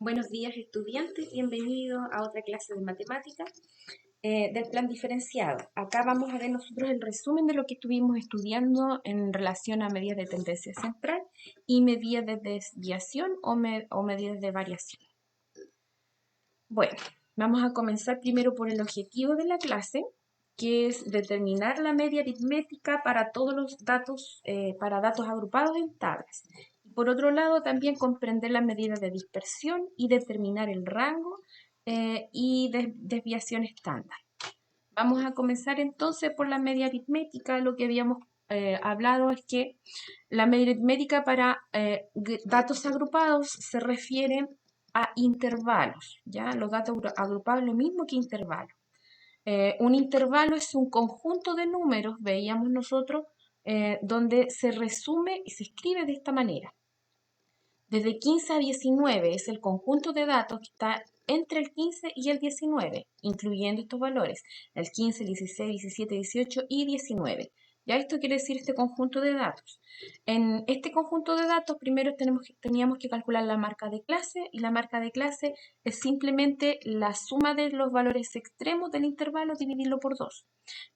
Buenos días, estudiantes. Bienvenidos a otra clase de matemáticas del plan diferenciado. Acá vamos a ver nosotros el resumen de lo que estuvimos estudiando en relación a medidas de tendencia central y medidas de desviación o medidas de variación. Bueno, vamos a comenzar primero por el objetivo de la clase, que es determinar la media aritmética para todos los datos, para datos agrupados en tablas. Por otro lado, también comprender las medidas de dispersión y determinar el rango y desviación estándar. Vamos a comenzar entonces por la media aritmética. Lo que habíamos hablado es que la media aritmética para datos agrupados se refiere a intervalos, ¿ya? Los datos agrupados es lo mismo que intervalos. Un intervalo es un conjunto de números, veíamos nosotros, donde se resume y se escribe de esta manera. Desde 15 a 19 es el conjunto de datos que está entre el 15 y el 19, incluyendo estos valores, el 15, el 16, 17, 18 y 19. Ya esto quiere decir este conjunto de datos. En este conjunto de datos primero teníamos que calcular la marca de clase, y la marca de clase es simplemente la suma de los valores extremos del intervalo dividirlo por 2.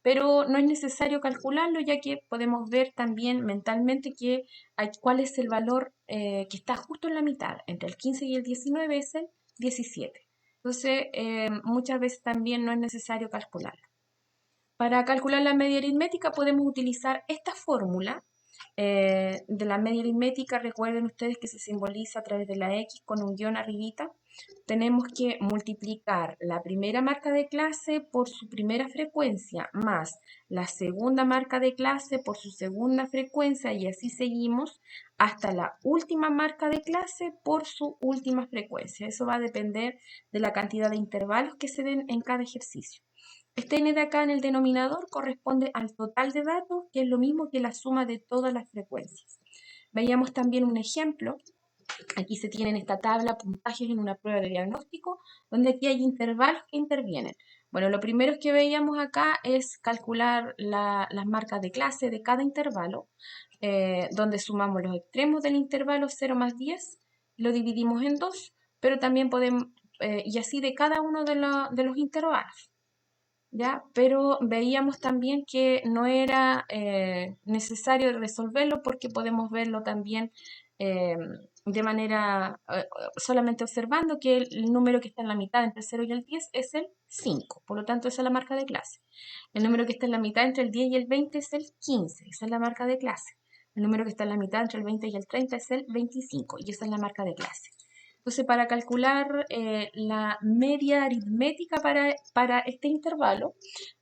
Pero no es necesario calcularlo, ya que podemos ver también mentalmente cuál es el valor que está justo en la mitad. Entre el 15 y el 19 es el 17. Entonces, muchas veces también no es necesario calcularlo. Para calcular la media aritmética podemos utilizar esta fórmula de la media aritmética. Recuerden ustedes que se simboliza a través de la X con un guión arribita. Tenemos que multiplicar la primera marca de clase por su primera frecuencia más la segunda marca de clase por su segunda frecuencia, y así seguimos hasta la última marca de clase por su última frecuencia. Eso va a depender de la cantidad de intervalos que se den en cada ejercicio. Este n de acá en el denominador corresponde al total de datos, que es lo mismo que la suma de todas las frecuencias. Veíamos también un ejemplo. Aquí se tiene en esta tabla puntajes en una prueba de diagnóstico, donde aquí hay intervalos que intervienen. Bueno, lo primero que veíamos acá es calcular las marcas de clase de cada intervalo, donde sumamos los extremos del intervalo 0 más 10, lo dividimos en 2, pero también podemos, y así de cada uno de los intervalos. ¿Ya? Pero veíamos también que no era necesario resolverlo, porque podemos verlo también eh, de manera, solamente observando que el número que está en la mitad entre el 0 y el 10 es el 5, por lo tanto esa es la marca de clase. El número que está en la mitad entre el 10 y el 20 es el 15, esa es la marca de clase. El número que está en la mitad entre el 20 y el 30 es el 25, y esa es la marca de clase. Entonces, para calcular la media aritmética para este intervalo,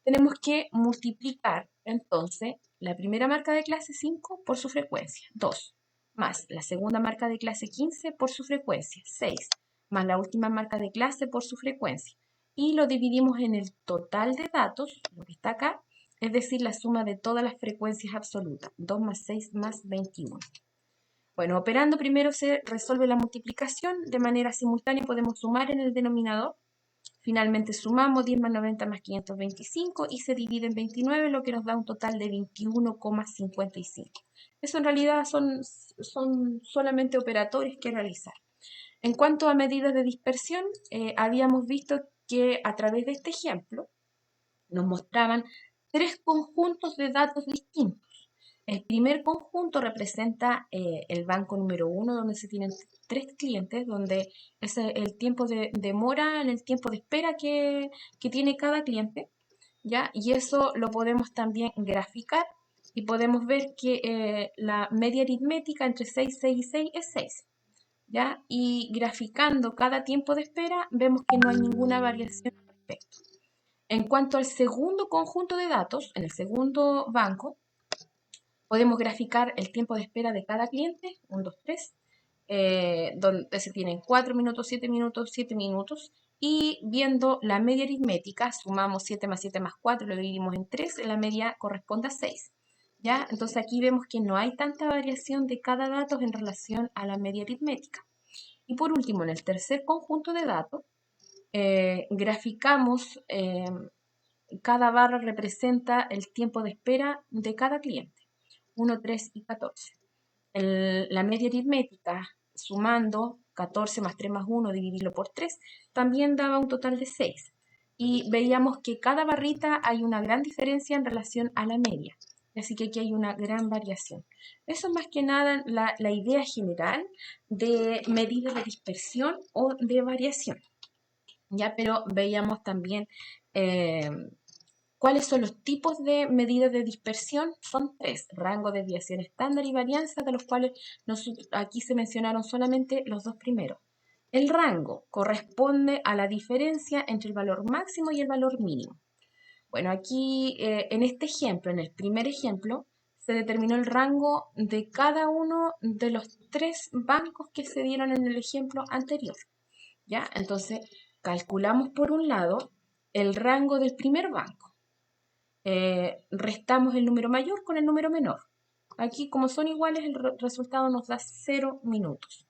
tenemos que multiplicar entonces la primera marca de clase 5 por su frecuencia, 2, más la segunda marca de clase 15 por su frecuencia, 6, más la última marca de clase por su frecuencia. Y lo dividimos en el total de datos, lo que está acá, es decir, la suma de todas las frecuencias absolutas, 2 más 6 más 21. Bueno, operando primero se resuelve la multiplicación. De manera simultánea podemos sumar en el denominador. Finalmente sumamos 10 más 90 más 525 y se divide en 29, lo que nos da un total de 21,55. Eso en realidad son solamente operatorios que realizar. En cuanto a medidas de dispersión, habíamos visto que a través de este ejemplo nos mostraban tres conjuntos de datos distintos. El primer conjunto representa el banco número 1, donde se tienen 3 clientes, donde es el tiempo de demora, en el tiempo de espera que tiene cada cliente, ¿ya? Y eso lo podemos también graficar, y podemos ver que la media aritmética entre 6, 6 y 6 es 6, ¿ya? Y graficando cada tiempo de espera, vemos que no hay ninguna variación al respecto. En cuanto al segundo conjunto de datos, en el segundo banco, podemos graficar el tiempo de espera de cada cliente, 1, 2, 3, donde se tienen 4 minutos, 7 minutos, 7 minutos, y viendo la media aritmética, sumamos 7 más 7 más 4, lo dividimos en 3, la media corresponde a 6. ¿Ya? Entonces aquí vemos que no hay tanta variación de cada dato en relación a la media aritmética. Y por último, en el tercer conjunto de datos, graficamos, cada barra representa el tiempo de espera de cada cliente. 1, 3 y 14. La media aritmética, sumando 14 más 3 más 1, dividirlo por 3, también daba un total de 6. Y veíamos que cada barrita hay una gran diferencia en relación a la media. Así que aquí hay una gran variación. Eso es más que nada la idea general de medida de dispersión o de variación. ¿Ya? Pero veíamos también eh, cuáles son los tipos de medidas de dispersión. Son 3: rango, desviación estándar y varianza, de los cuales aquí se mencionaron solamente los 2 primeros. El rango corresponde a la diferencia entre el valor máximo y el valor mínimo. Bueno, aquí en este ejemplo, en el primer ejemplo, se determinó el rango de cada uno de los 3 bancos que se dieron en el ejemplo anterior. ¿Ya? Entonces, calculamos por un lado el rango del primer banco. Restamos el número mayor con el número menor. Aquí, como son iguales, el resultado nos da 0 minutos.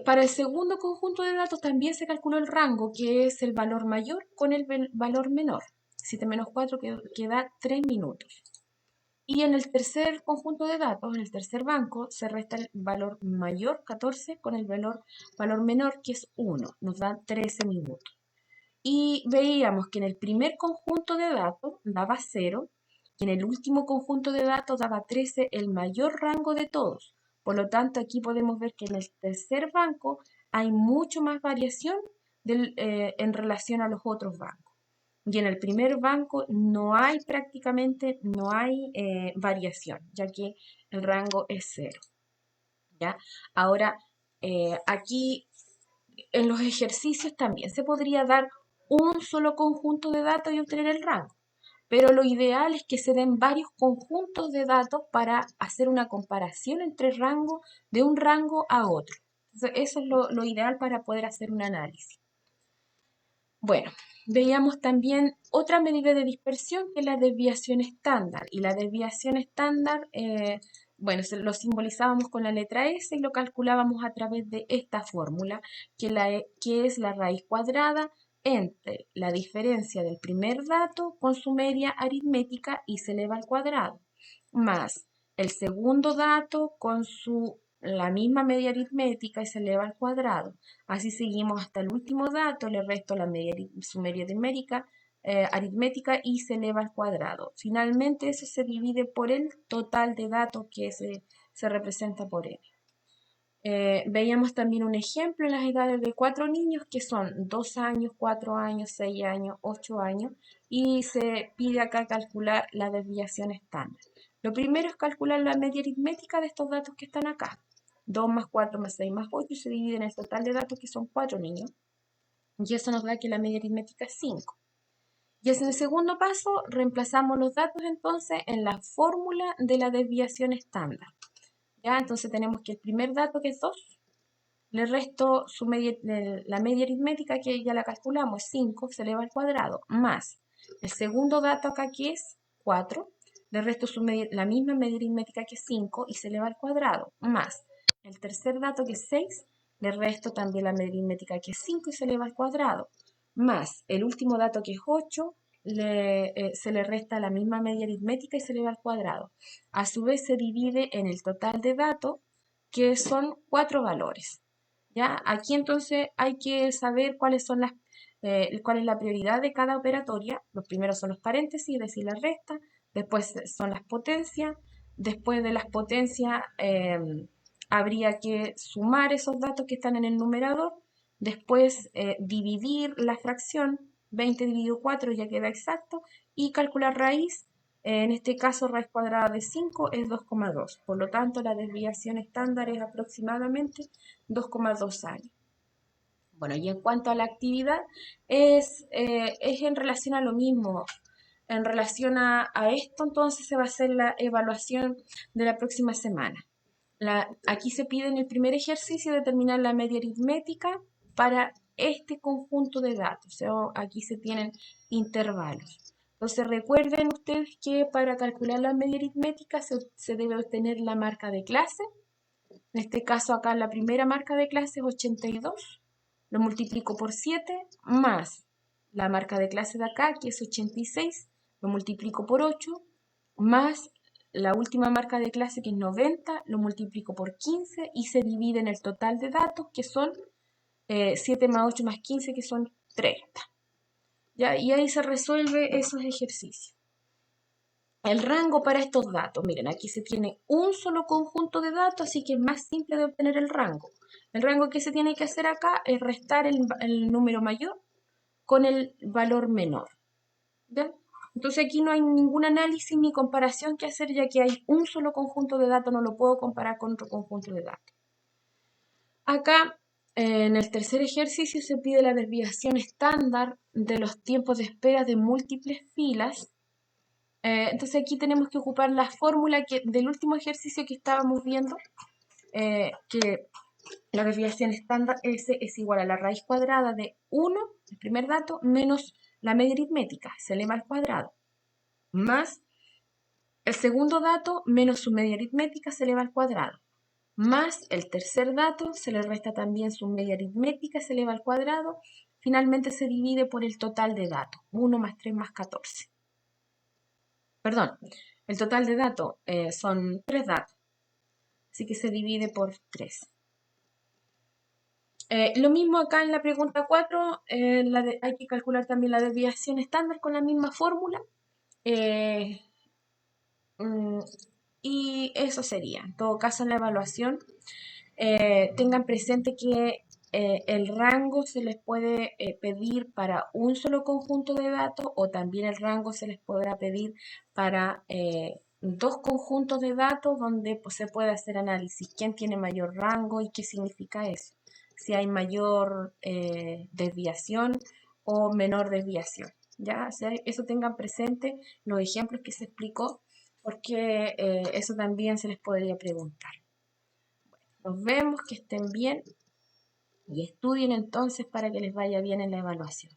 Para el segundo conjunto de datos también se calculó el rango, que es el valor mayor con el valor menor. 7 menos 4 que da 3 minutos. Y en el tercer conjunto de datos, en el tercer banco, se resta el valor mayor, 14, con el valor menor, que es 1. Nos da 13 minutos. Y veíamos que en el primer conjunto de datos daba 0, y en el último conjunto de datos daba 13, el mayor rango de todos. Por lo tanto, aquí podemos ver que en el tercer banco hay mucho más variación en relación a los otros bancos. Y en el primer banco prácticamente no hay variación, ya que el rango es 0. ¿Ya? Ahora, aquí en los ejercicios también se podría dar un solo conjunto de datos y obtener el rango. Pero lo ideal es que se den varios conjuntos de datos para hacer una comparación entre rango de un rango a otro. Entonces, eso es lo ideal para poder hacer un análisis. Bueno, veíamos también otra medida de dispersión, que es la desviación estándar. Y la desviación estándar, bueno, lo simbolizábamos con la letra S y lo calculábamos a través de esta fórmula, que es la raíz cuadrada entre la diferencia del primer dato con su media aritmética y se eleva al cuadrado, más el segundo dato con la misma media aritmética y se eleva al cuadrado. Así seguimos hasta el último dato, le resto su media aritmética y se eleva al cuadrado. Finalmente eso se divide por el total de datos que se representa por n. Veíamos también un ejemplo en las edades de 4 niños, que son 2 años, 4 años, 6 años, 8 años, y se pide acá calcular la desviación estándar. Lo primero es calcular la media aritmética de estos datos que están acá. 2 más 4 más 6 más 8 se divide en el total de datos, que son 4 niños, y eso nos da que la media aritmética es 5. Y en el segundo paso reemplazamos los datos entonces en la fórmula de la desviación estándar. ¿Ya? Entonces tenemos que el primer dato, que es 2, le resto la media aritmética, que ya la calculamos, es 5, se eleva al cuadrado, más el segundo dato acá, que es 4, le resto la misma media aritmética, que es 5, y se eleva al cuadrado, más el tercer dato, que es 6, le resto también la media aritmética, que es 5, y se eleva al cuadrado, más el último dato, que es 8, se le resta la misma media aritmética y se eleva al cuadrado. A su vez se divide en el total de datos, que son 4 valores. ¿Ya? Aquí entonces hay que saber cuál es la prioridad de cada operatoria. Los primeros son los paréntesis, es decir, la resta. Después son las potencias. Después de las potencias habría que sumar esos datos que están en el numerador. Después dividir la fracción, 20 dividido 4 ya queda exacto, y calcular raíz. En este caso, raíz cuadrada de 5 es 2,2. Por lo tanto, la desviación estándar es aproximadamente 2,2 años. Bueno, y en cuanto a la actividad, es en relación a lo mismo. En relación a esto, entonces se va a hacer la evaluación de la próxima semana. Aquí se pide en el primer ejercicio determinar la media aritmética para este conjunto de datos. O sea, aquí se tienen intervalos. Entonces recuerden ustedes que para calcular la media aritmética se debe obtener la marca de clase. En este caso acá la primera marca de clase es 82. Lo multiplico por 7 más la marca de clase de acá, que es 86. Lo multiplico por 8 más la última marca de clase, que es 90, lo multiplico por 15 y se divide en el total de datos, que son 7 más 8 más 15, que son 30. ¿Ya? Y ahí se resuelve esos ejercicios. El rango para estos datos, miren, aquí se tiene un solo conjunto de datos, así que es más simple de obtener el rango. El rango que se tiene que hacer acá es restar el número mayor con el valor menor. ¿Ya? Entonces aquí no hay ningún análisis ni comparación que hacer, ya que hay un solo conjunto de datos, no lo puedo comparar con otro conjunto de datos. Acá, en el tercer ejercicio, se pide la desviación estándar de los tiempos de espera de múltiples filas. Entonces aquí tenemos que ocupar la fórmula del último ejercicio que estábamos viendo, que la desviación estándar S es igual a la raíz cuadrada de 1, el primer dato, menos la media aritmética, se eleva al cuadrado, más el segundo dato menos su media aritmética se eleva al cuadrado, más el tercer dato se le resta también su media aritmética, se eleva al cuadrado, finalmente se divide por el total de datos, 1 más 3 más 14. Perdón, el total de datos son 3 datos, así que se divide por 3. Lo mismo acá en la pregunta 4, hay que calcular también la desviación estándar con la misma fórmula. Y eso sería. En todo caso, en la evaluación, tengan presente que el rango se les puede pedir para un solo conjunto de datos, o también el rango se les podrá pedir para dos conjuntos de datos, donde pues, se puede hacer análisis. ¿Quién tiene mayor rango y qué significa eso? Si hay mayor desviación o menor desviación. ¿Ya? O sea, eso tengan presente los ejemplos que se explicó, porque eso también se les podría preguntar. Nos vemos, que estén bien y estudien entonces para que les vaya bien en la evaluación.